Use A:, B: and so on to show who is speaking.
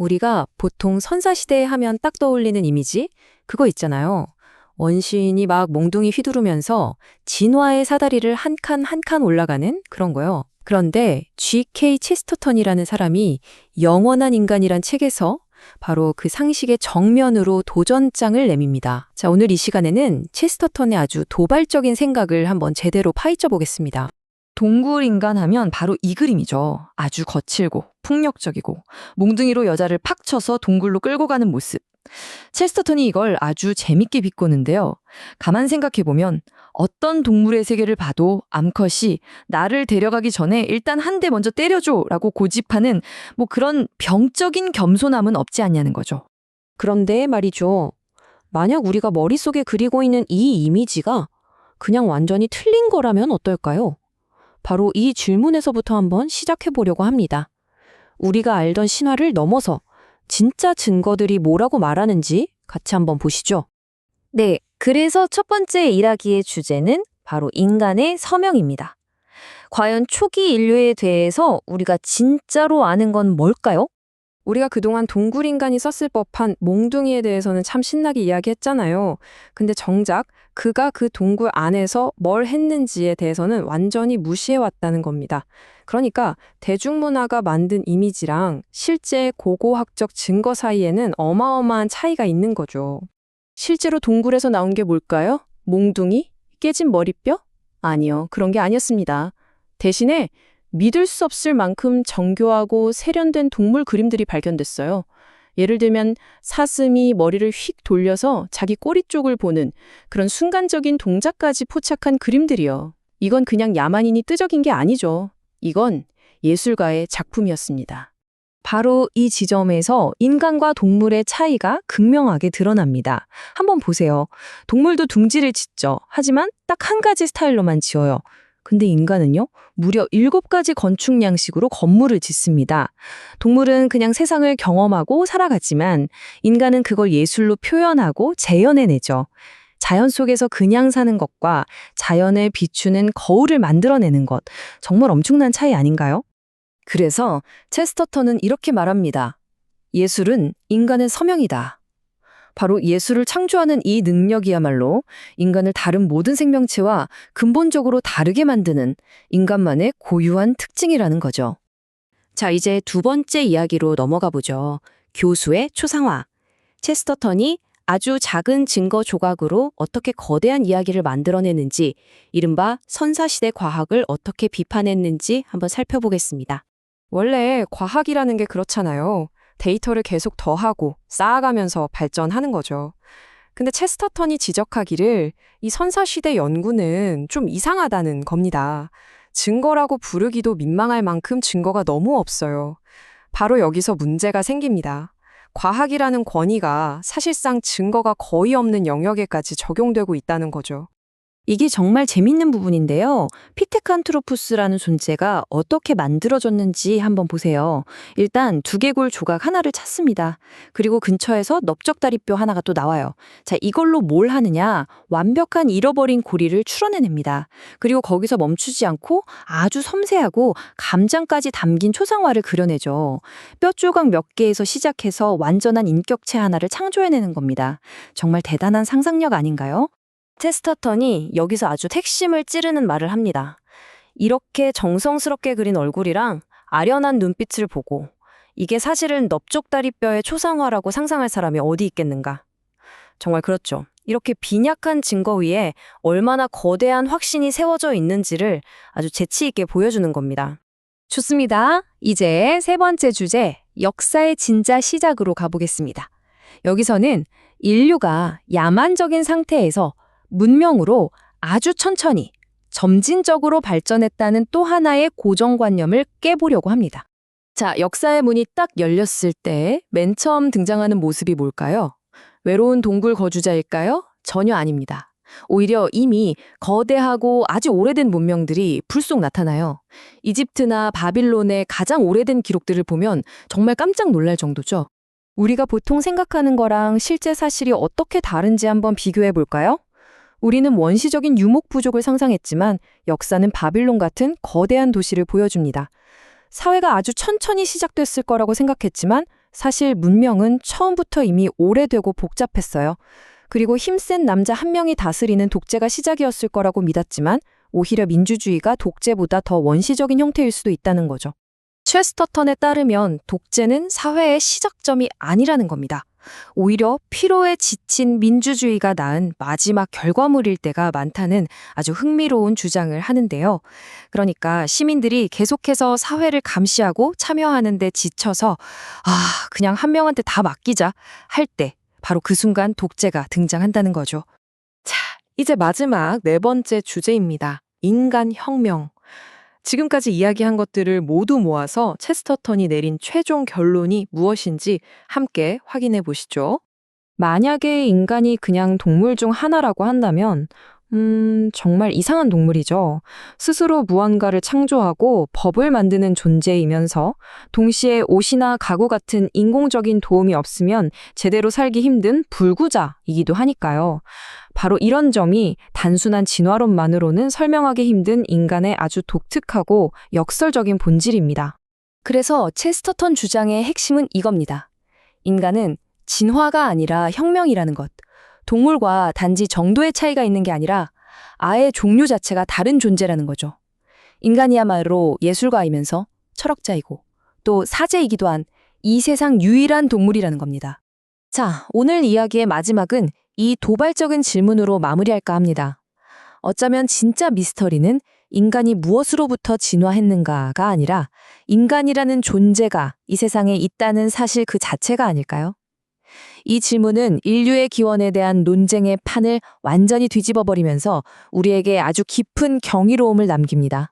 A: 우리가 보통 선사시대 하면 딱 떠올리는 이미지? 그거 있잖아요. 원시인이 막 몽둥이 휘두르면서 진화의 사다리를 한 칸 한 칸 올라가는 그런 거요. 그런데 G.K. 체스터턴이라는 사람이 영원한 인간이란 책에서 바로 그 상식의 정면으로 도전장을 내밉니다. 자, 오늘 이 시간에는 체스터턴의 아주 도발적인 생각을 한번 제대로 파헤쳐 보겠습니다.
B: 동굴 인간 하면 바로 이 그림이죠. 아주 거칠고 폭력적이고 몽둥이로 여자를 팍 쳐서 동굴로 끌고 가는 모습. 체스터턴이 이걸 아주 재밌게 비꼬는데요. 가만 생각해보면 어떤 동물의 세계를 봐도 암컷이 나를 데려가기 전에 일단 한 대 먼저 때려줘 라고 고집하는 그런 병적인 겸손함은 없지 않냐는 거죠.
A: 그런데 말이죠. 만약 우리가 머릿속에 그리고 있는 이 이미지가 그냥 완전히 틀린 거라면 어떨까요? 바로 이 질문에서부터 한번 시작해 보려고 합니다. 우리가 알던 신화를 넘어서 진짜 증거들이 뭐라고 말하는지 같이 한번 보시죠.
C: 네, 그래서 첫 번째 일하기의 주제는 바로 인간의 서명입니다. 과연 초기 인류에 대해서 우리가 진짜로 아는 건 뭘까요?
A: 우리가 그동안 동굴인간이 썼을 법한 몽둥이에 대해서는 참 신나게 이야기했잖아요. 근데 정작 그가 그 동굴 안에서 뭘 했는지에 대해서는 완전히 무시해왔다는 겁니다. 그러니까 대중문화가 만든 이미지랑 실제 고고학적 증거 사이에는 어마어마한 차이가 있는 거죠. 실제로 동굴에서 나온 게 뭘까요? 몽둥이? 깨진 머리뼈? 아니요, 그런 게 아니었습니다. 대신에 믿을 수 없을 만큼 정교하고 세련된 동물 그림들이 발견됐어요. 예를 들면 사슴이 머리를 휙 돌려서 자기 꼬리 쪽을 보는 그런 순간적인 동작까지 포착한 그림들이요. 이건 그냥 야만인이 뜨적인 게 아니죠. 이건 예술가의 작품이었습니다.
C: 바로 이 지점에서 인간과 동물의 차이가 극명하게 드러납니다. 한번 보세요. 동물도 둥지를 짓죠. 하지만 딱 한 가지 스타일로만 지어요. 근데 인간은요, 무려 7가지 건축 양식으로 건물을 짓습니다. 동물은 그냥 세상을 경험하고 살아갔지만 인간은 그걸 예술로 표현하고 재현해내죠. 자연 속에서 그냥 사는 것과 자연을 비추는 거울을 만들어내는 것, 정말 엄청난 차이 아닌가요?
A: 그래서 체스터턴은 이렇게 말합니다. 예술은 인간의 서명이다. 바로 예술을 창조하는 이 능력이야말로 인간을 다른 모든 생명체와 근본적으로 다르게 만드는 인간만의 고유한 특징이라는 거죠. 자, 이제 두 번째 이야기로 넘어가 보죠. 교수의 초상화. 체스터턴이 아주 작은 증거 조각으로 어떻게 거대한 이야기를 만들어내는지, 이른바 선사시대 과학을 어떻게 비판했는지 한번 살펴보겠습니다. 원래 과학이라는 게 그렇잖아요. 데이터를 계속 더하고 쌓아가면서 발전하는 거죠. 근데 체스터턴이 지적하기를 이 선사시대 연구는 좀 이상하다는 겁니다. 증거라고 부르기도 민망할 만큼 증거가 너무 없어요. 바로 여기서 문제가 생깁니다. 과학이라는 권위가 사실상 증거가 거의 없는 영역에까지 적용되고 있다는 거죠.
C: 이게 정말 재밌는 부분인데요. 피테칸트로푸스라는 존재가 어떻게 만들어졌는지 한번 보세요. 일단 두개골 조각 하나를 찾습니다. 그리고 근처에서 넓적다리뼈 하나가 또 나와요. 자, 이걸로 뭘 하느냐? 완벽한 잃어버린 고리를 추론해냅니다. 그리고 거기서 멈추지 않고 아주 섬세하고 감장까지 담긴 초상화를 그려내죠. 뼈 조각 몇 개에서 시작해서 완전한 인격체 하나를 창조해내는 겁니다. 정말 대단한 상상력 아닌가요?
A: 체스터턴이 여기서 아주 핵심을 찌르는 말을 합니다. 이렇게 정성스럽게 그린 얼굴이랑 아련한 눈빛을 보고 이게 사실은 넓적다리뼈의 초상화라고 상상할 사람이 어디 있겠는가? 정말 그렇죠. 이렇게 빈약한 증거 위에 얼마나 거대한 확신이 세워져 있는지를 아주 재치 있게 보여주는 겁니다.
C: 좋습니다. 이제 세 번째 주제, 역사의 진짜 시작으로 가보겠습니다. 여기서는 인류가 야만적인 상태에서 문명으로 아주 천천히 점진적으로 발전했다는 또 하나의 고정관념을 깨보려고 합니다.
A: 자, 역사의 문이 딱 열렸을 때 맨 처음 등장하는 모습이 뭘까요? 외로운 동굴 거주자일까요? 전혀 아닙니다. 오히려 이미 거대하고 아주 오래된 문명들이 불쑥 나타나요. 이집트나 바빌론의 가장 오래된 기록들을 보면 정말 깜짝 놀랄 정도죠. 우리가 보통 생각하는 거랑 실제 사실이 어떻게 다른지 한번 비교해 볼까요? 우리는 원시적인 유목 부족을 상상했지만 역사는 바빌론 같은 거대한 도시를 보여줍니다. 사회가 아주 천천히 시작됐을 거라고 생각했지만 사실 문명은 처음부터 이미 오래되고 복잡했어요. 그리고 힘센 남자 한 명이 다스리는 독재가 시작이었을 거라고 믿었지만 오히려 민주주의가 독재보다 더 원시적인 형태일 수도 있다는 거죠. 체스터턴에 따르면 독재는 사회의 시작점이 아니라는 겁니다. 오히려 피로에 지친 민주주의가 낳은 마지막 결과물일 때가 많다는 아주 흥미로운 주장을 하는데요. 그러니까 시민들이 계속해서 사회를 감시하고 참여하는 데 지쳐서 그냥 한 명한테 다 맡기자 할 때 바로 그 순간 독재가 등장한다는 거죠.
C: 자, 이제 마지막 네 번째 주제입니다. 인간 혁명. 지금까지 이야기한 것들을 모두 모아서 체스터턴이 내린 최종 결론이 무엇인지 함께 확인해 보시죠.
A: 만약에 인간이 그냥 동물 중 하나라고 한다면 정말 이상한 동물이죠. 스스로 무언가를 창조하고 법을 만드는 존재이면서 동시에 옷이나 가구 같은 인공적인 도움이 없으면 제대로 살기 힘든 불구자이기도 하니까요. 바로 이런 점이 단순한 진화론만으로는 설명하기 힘든 인간의 아주 독특하고 역설적인 본질입니다. 그래서 체스터턴 주장의 핵심은 이겁니다. 인간은 진화가 아니라 혁명이라는 것. 동물과 단지 정도의 차이가 있는 게 아니라 아예 종류 자체가 다른 존재라는 거죠. 인간이야말로 예술가이면서 철학자이고 또 사제이기도 한 이 세상 유일한 동물이라는 겁니다. 자, 오늘 이야기의 마지막은 이 도발적인 질문으로 마무리할까 합니다. 어쩌면 진짜 미스터리는 인간이 무엇으로부터 진화했는가가 아니라 인간이라는 존재가 이 세상에 있다는 사실 그 자체가 아닐까요? 이 질문은 인류의 기원에 대한 논쟁의 판을 완전히 뒤집어 버리면서 우리에게 아주 깊은 경이로움을 남깁니다.